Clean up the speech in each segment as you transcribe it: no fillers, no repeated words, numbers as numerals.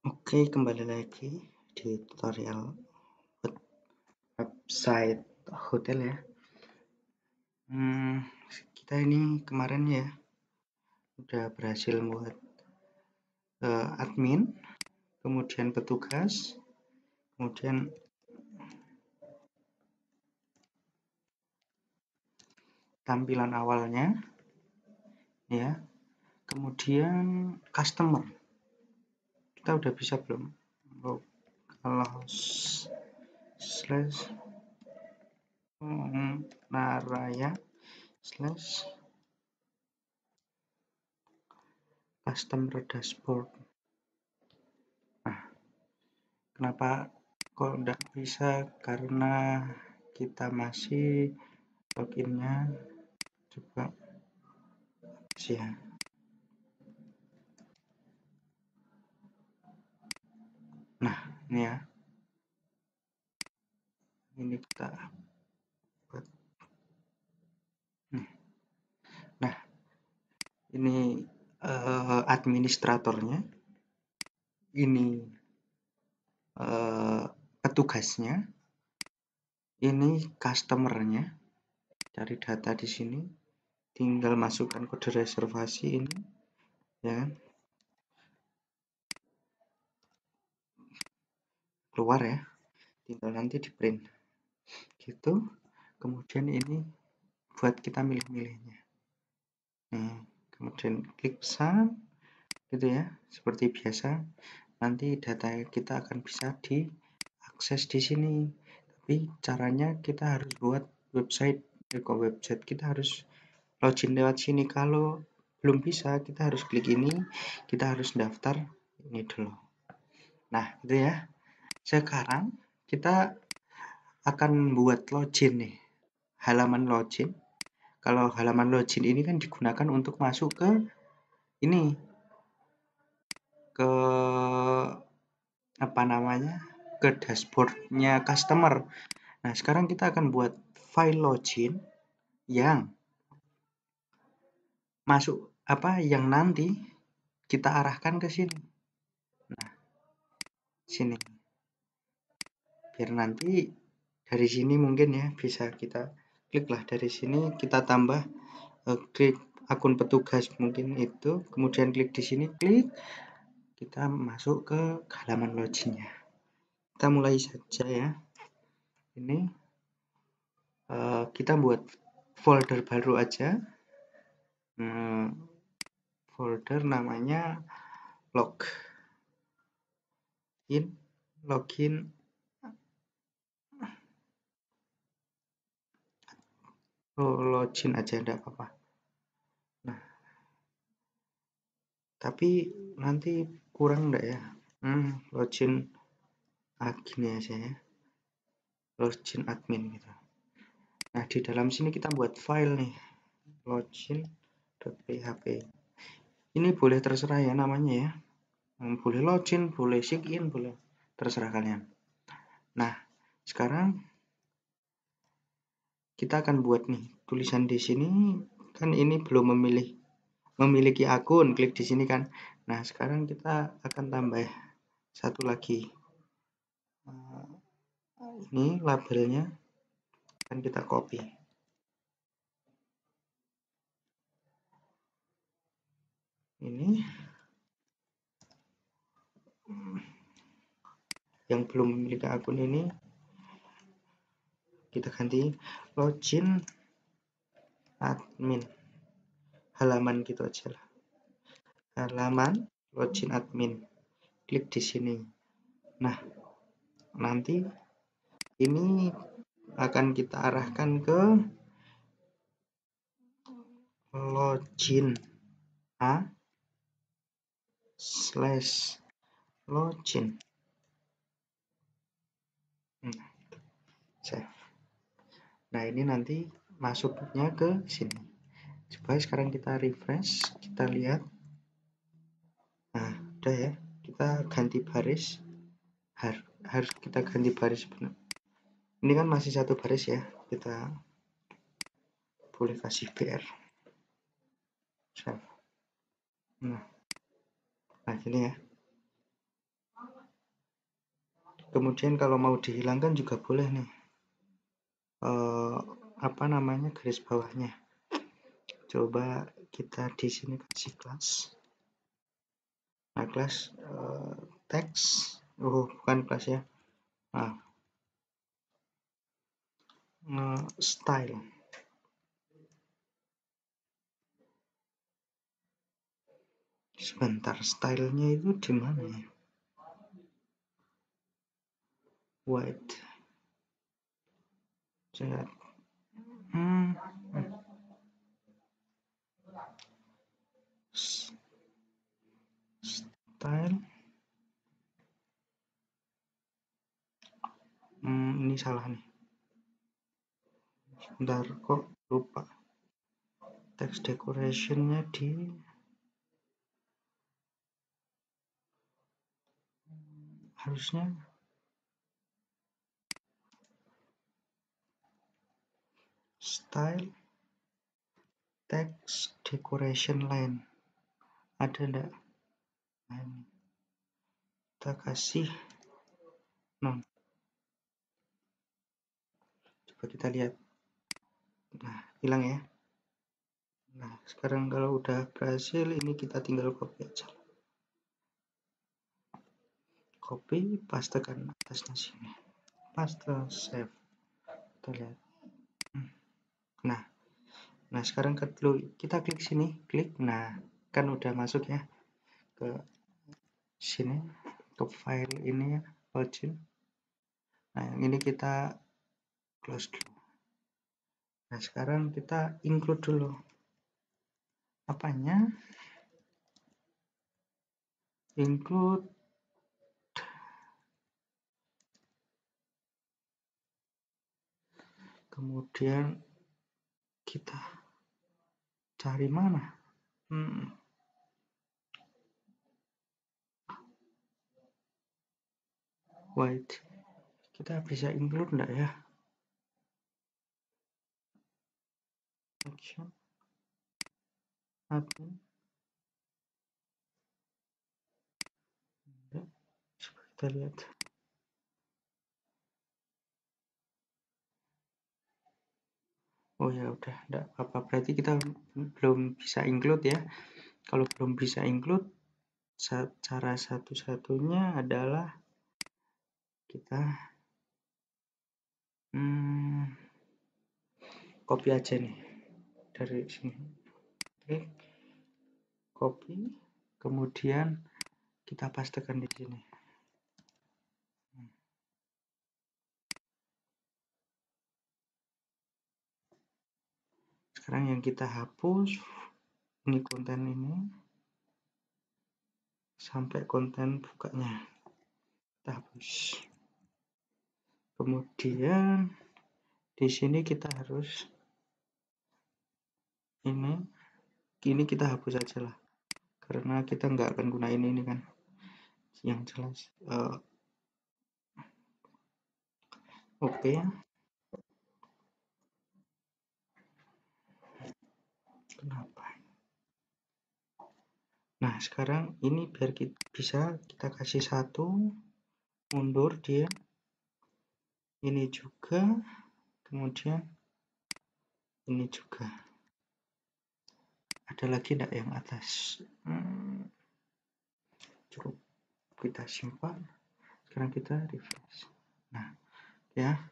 Oke, kembali lagi di tutorial website hotel ya. Kita ini kemarin ya udah berhasil buat admin, kemudian petugas, kemudian tampilan awalnya ya, kemudian customer. Kita udah bisa belum? Localhost / naraya / customer dashboard. Nah, kenapa kok enggak bisa? Karena kita masih loginnya coba ya. Nah, ini ya. Ini kita buat. Nah, ini administratornya. Ini petugasnya. Ini customernya. Cari data di sini. Tinggal masukkan kode reservasi ini, ya kan? Keluar ya. Tinggal nanti di print. Gitu. Kemudian ini buat kita milih-milihnya. Nah, kemudian klik pesan gitu ya, seperti biasa. Nanti data kita akan bisa diakses di sini. Tapi caranya kita harus buat website kita harus login lewat sini. Kalau belum bisa, kita harus klik ini, kita harus daftar ini dulu. Nah, gitu ya. Sekarang kita akan buat login nih, halaman login. Kalau halaman login ini kan digunakan untuk masuk ke ini, ke ke dashboardnya customer. Nah, sekarang kita akan buat file login yang masuk yang nanti kita arahkan ke sini. Nah, sini. Biar nanti dari sini mungkin ya bisa kita kliklah dari sini, kita tambah klik akun petugas mungkin itu, kemudian klik di sini, klik, kita masuk ke halaman loginnya. Kita mulai saja ya. Ini kita buat folder baru aja. Folder namanya login aja, enggak apa-apa. Nah, tapi nanti kurang enggak ya? Login gini aja ya, login admin gitu. Nah, di dalam sini kita buat file nih, login.php. Ini boleh terserah ya namanya ya, boleh login, boleh sign, boleh terserah kalian. Nah, sekarang kita akan buat nih tulisan di sini. Kan ini belum memiliki akun, klik di sini kan. Nah, sekarang kita akan tambah satu lagi. Ini labelnya akan kita copy. Ini yang belum memiliki akun ini kita ganti login admin. Halaman gitu aja lah. Halaman login admin. Klik di sini. Nah, nanti ini akan kita arahkan ke login /login. Save. Nah, ini nanti masuknya ke sini. Coba sekarang kita refresh, kita lihat. Nah, udah ya. Kita ganti baris. Harus kita ganti baris benar. Ini kan masih satu baris ya. Kita boleh kasih BR. Save. Nah, Nah, gini ya. Kemudian kalau mau dihilangkan juga boleh nih. Apa namanya, garis bawahnya. Coba kita di sini kasih kelas. Nah, kelas teks. Oh, bukan kelas ya. Nah, style. Sebentar, stylenya itu di mana ya? White. Saya style. Ini salah nih. Sebentar, kok lupa. Text decorationnya di harusnya style text decoration line. Ada enggak? Nah, ini kita kasih non. Coba kita lihat. Nah, hilang ya. Nah, sekarang kalau udah berhasil, ini kita tinggal copy aja. Copy, pastekan atasnya sini. Paste, save. Kita lihat. Nah, sekarang kita klik sini, klik. Nah, kan udah masuk ya ke sini, ke file ini ya, login. Nah, yang ini kita close dulu. Nah, sekarang kita include dulu. Apanya? Include kemudian kita cari mana? White. Kita bisa include enggak ya? Action. Admin. Coba kita lihat. Oh ya udah, enggak apa-apa. Berarti kita belum bisa include ya. Kalau belum bisa include, cara satu-satunya adalah kita copy aja nih dari sini. Oke, copy, kemudian kita pastekan di sini. Sekarang yang kita hapus ini konten ini sampai konten bukanya kita hapus. Kemudian di sini kita harus ini kita hapus aja lah, karena kita nggak akan gunain ini kan, yang jelas. Oke. Kenapa? Nah, sekarang ini biar bisa kita kasih satu, mundur dia, ini juga, kemudian ini juga. Ada lagi enggak yang atas? Cukup kita simpan. Sekarang kita refresh. Nah, ya.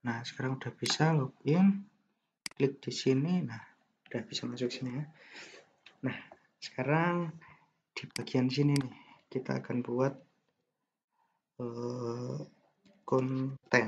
Nah, sekarang udah bisa login. Klik di sini. Nah, udah bisa masuk sini ya. Nah, sekarang di bagian sini nih, kita akan buat konten.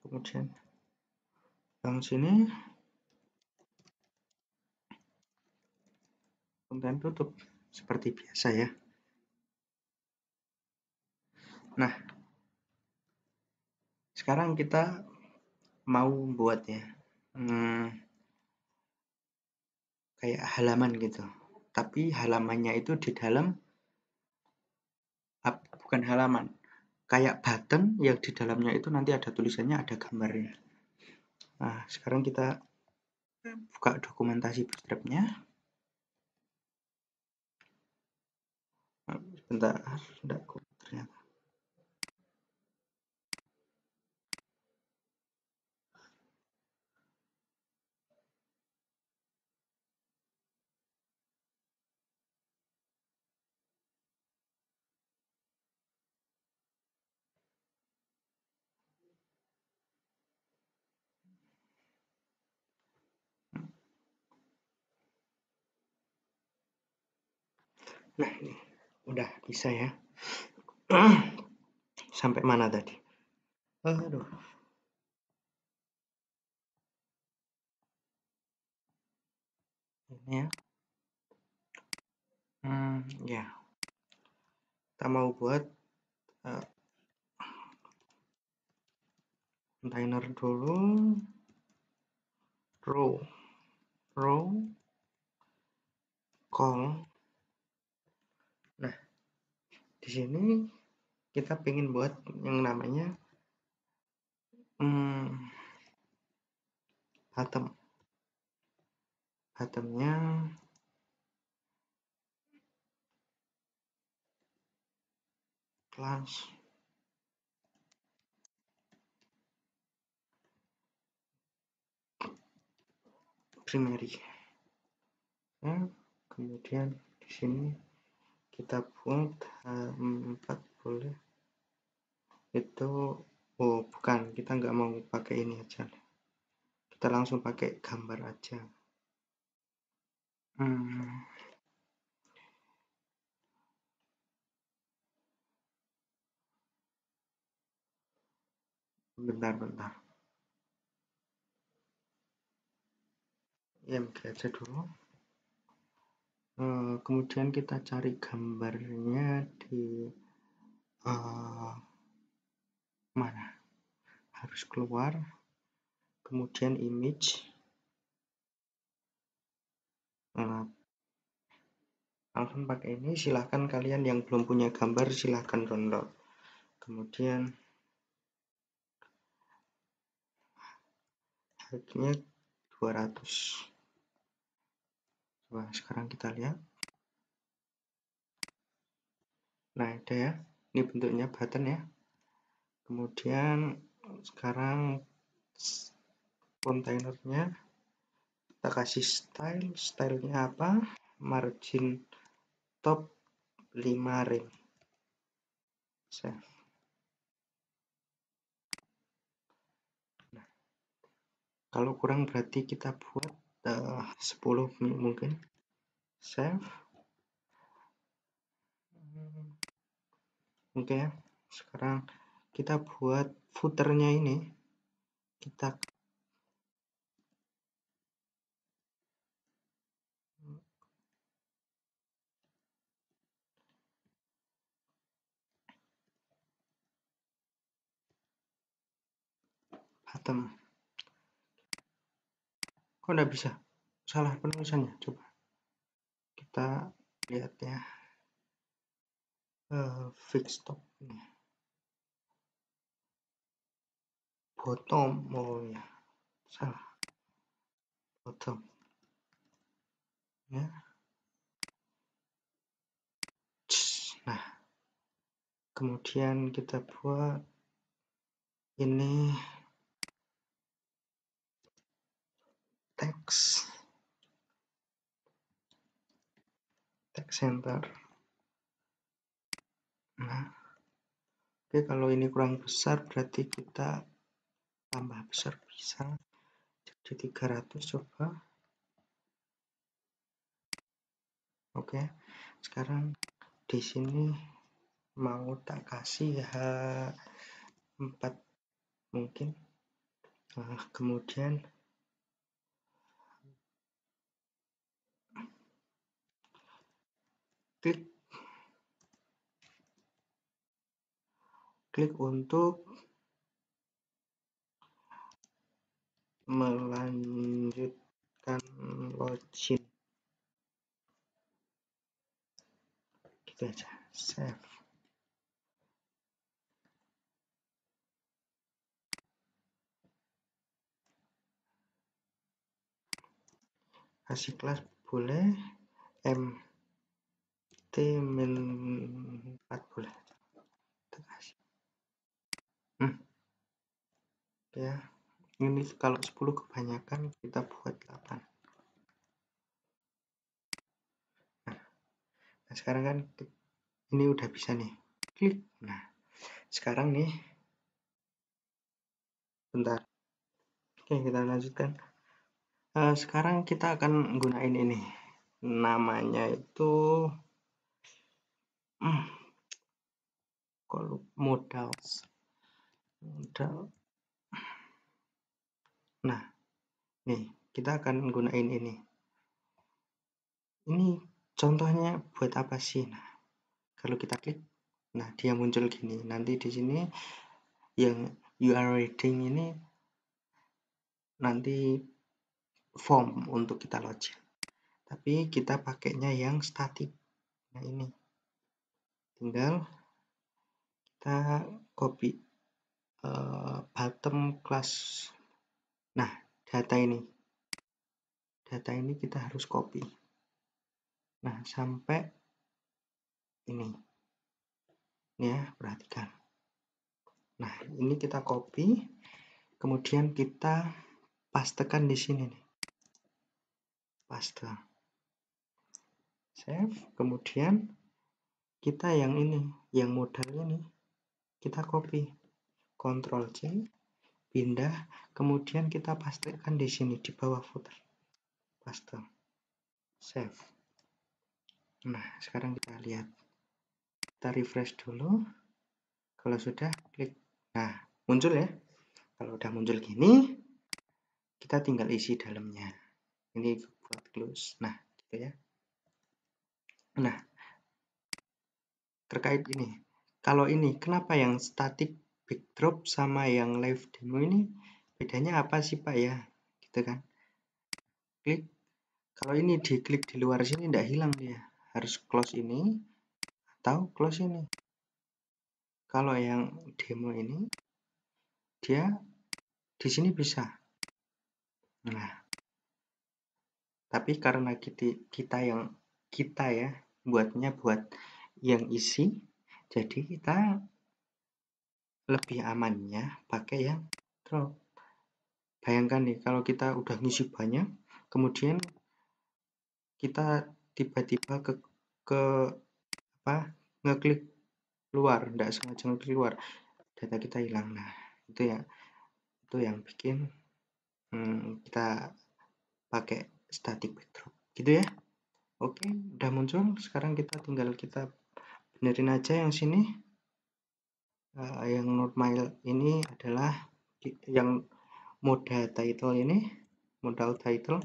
Kemudian yang sini konten tutup seperti biasa ya. Nah, sekarang kita mau buat ya kayak halaman gitu, tapi halamannya itu di dalam bukan halaman. kayak button yang di dalamnya itu nanti ada tulisannya, ada gambarnya. Nah, sekarang kita buka dokumentasi bootstrap-nya. Sebentar, enggak kok ternyata. Nah, ini udah bisa ya. Sampai mana tadi? Aduh. Ini ya. Ya. Kita mau buat container dulu. Row call. Nah, di sini kita pengen buat yang namanya bottomnya class primary. Nah, kemudian di sini kita buat 4 boleh. Itu bukan, kita nggak mau pakai ini aja. Kita langsung pakai gambar aja. Bentar. IMG aja dulu. Kemudian kita cari gambarnya di mana? Harus keluar. Kemudian image. Langsung pakai ini. Silahkan kalian yang belum punya gambar silahkan download. Kemudian harganya 200. Coba sekarang kita lihat. Nah, ada ya. Ini bentuknya button ya. Kemudian sekarang kontainernya kita kasih stylenya apa? Margin top 5 ring. Save. Nah, kalau kurang berarti kita buat 10 mungkin. Save. Oke ya. Sekarang kita buat footernya ini. Kita bottom. Kok enggak bisa? Salah penulisannya. Coba kita lihat ya. Fix top ini. Bottom. Oh ya. Salah. Bottom. Ya. Nah. Kemudian kita buat ini text center. Nah, oke, kalau ini kurang besar berarti kita tambah besar bisa jadi 300. Coba. Oke, sekarang di sini mau tak kasih H4 mungkin. Nah, kemudian klik untuk melanjutkan login. Gitu aja. Save. kasih kelas boleh, mt-4 boleh, kita kasih ya. Ini kalau 10 kebanyakan, kita buat 8. Nah sekarang kan ini udah bisa nih, klik. Nah sekarang nih, bentar, oke kita lanjutkan. Sekarang kita akan gunain ini, namanya itu modal. Nah nih kita akan gunain ini contohnya buat apa sih. Nah kalau kita klik, nah dia muncul gini. Nanti di sini yang you are reading ini nanti form untuk kita login, tapi kita pakainya yang static. Nah ini tinggal kita copy bottom class. Nah data ini kita harus copy. Nah sampai ini ya, perhatikan. Nah ini kita copy, kemudian kita pastekan di sini nih, paste, save. Kemudian kita yang ini, yang modal ini kita copy, Ctrl C, pindah, kemudian kita pastekan di sini di bawah footer, paste, save. Nah sekarang kita lihat, kita refresh dulu. Kalau sudah, klik. Nah muncul ya. Kalau udah muncul gini, kita tinggal isi dalamnya. Ini buat close. Nah gitu ya. Nah terkait ini, kalau ini kenapa yang static backdrop sama yang live demo ini bedanya apa sih Pak ya, gitu kan. Klik, kalau ini diklik di luar sini tidak hilang, dia harus close ini atau close ini. Kalau yang demo ini dia di sini bisa. Nah tapi karena kita ya buatnya buat yang isi, jadi kita lebih amannya pakai yang drop. Bayangkan nih kalau kita udah ngisi banyak, kemudian kita tiba-tiba ngeklik luar, tidak sengaja ngeklik luar, data kita hilang. Nah itu yang bikin kita pakai static backdrop gitu ya. Oke, udah muncul. Sekarang kita tinggal benerin aja yang sini. Yang normal ini adalah yang modal title ini, modal title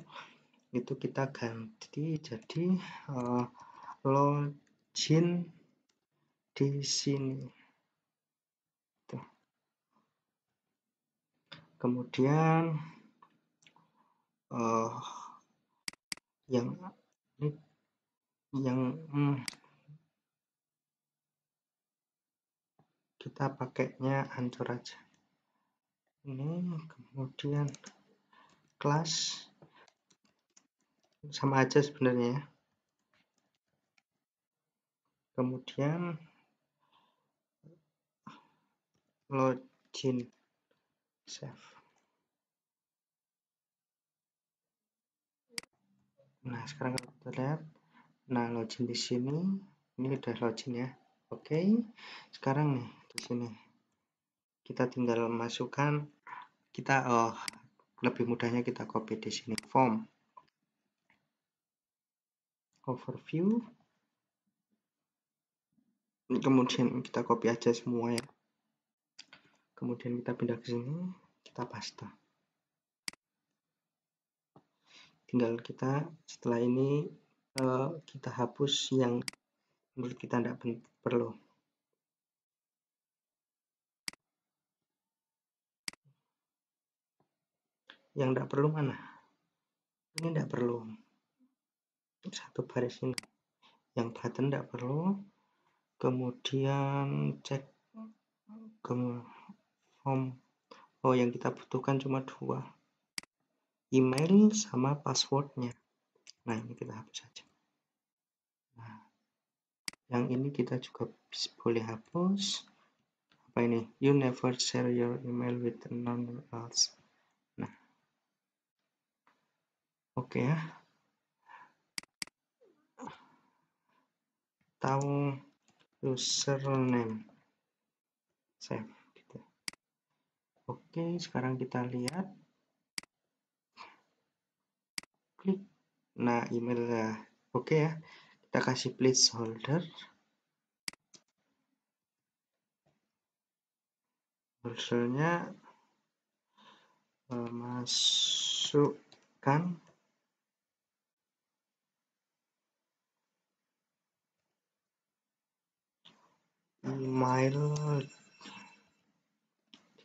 itu kita ganti jadi login di sini. Tuh. Kemudian yang kita pakainya Anchor aja. Ini kemudian kelas sama aja sebenarnya ya. Kemudian login, save. Nah sekarang kita lihat, nah login di sini, ini udah login ya. Oke, sekarang nih di sini kita tinggal masukkan, lebih mudahnya kita copy di sini form, overview, kemudian kita copy aja semua ya. Kemudian kita pindah ke sini, kita paste. Tinggal kita setelah ini kita hapus yang menurut kita tidak perlu. Yang tidak perlu mana? Ini tidak perlu. Satu baris ini. Yang button tidak perlu. Kemudian cek ke form. Yang kita butuhkan cuma 2. Email sama passwordnya. Nah, ini kita hapus saja. Nah, yang ini kita juga boleh hapus. Apa ini? You never share your email with anyone else. Nah, oke ya. Tahu username. Save gitu. Oke, sekarang kita lihat. Klik. Nah, email ya. Oke ya. Kita kasih placeholder. Holdernya masukkan email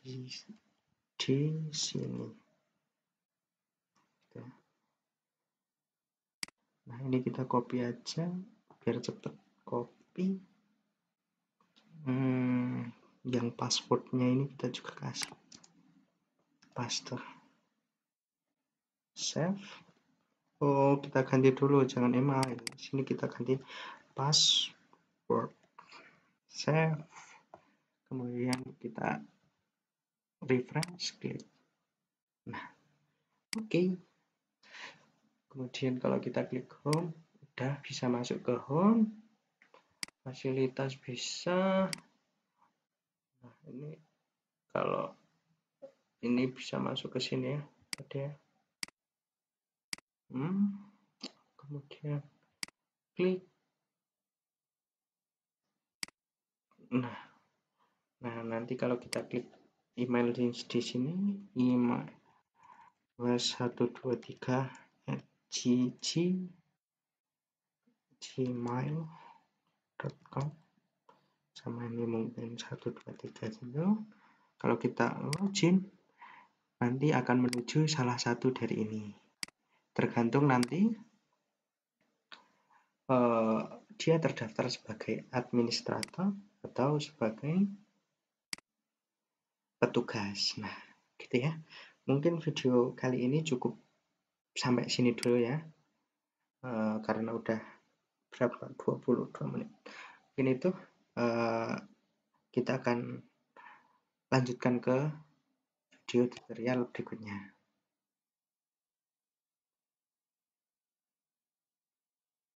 di sini. Nah, ini kita copy aja biar cepet copy. Yang passwordnya ini kita juga kasih paste. Save. Oh, kita ganti dulu, jangan email. Sini kita ganti password. Save. Kemudian kita refresh, klik. Nah, oke. Kemudian kalau kita klik home, udah bisa masuk ke home. Fasilitas bisa. Nah, ini kalau ini bisa masuk ke sini ya. Tadi ya. Kemudian klik. Nah, nanti kalau kita klik email di sini, email 123@gmail.com, sama ini mungkin 123 gitu. Kalau kita login, nanti akan menuju salah satu dari ini. Tergantung nanti dia terdaftar sebagai administrator atau sebagai petugas. Nah, gitu ya. Mungkin video kali ini cukup sampai sini dulu ya. Karena udah berapa? 22 menit. Ini tuh kita akan lanjutkan ke video tutorial berikutnya.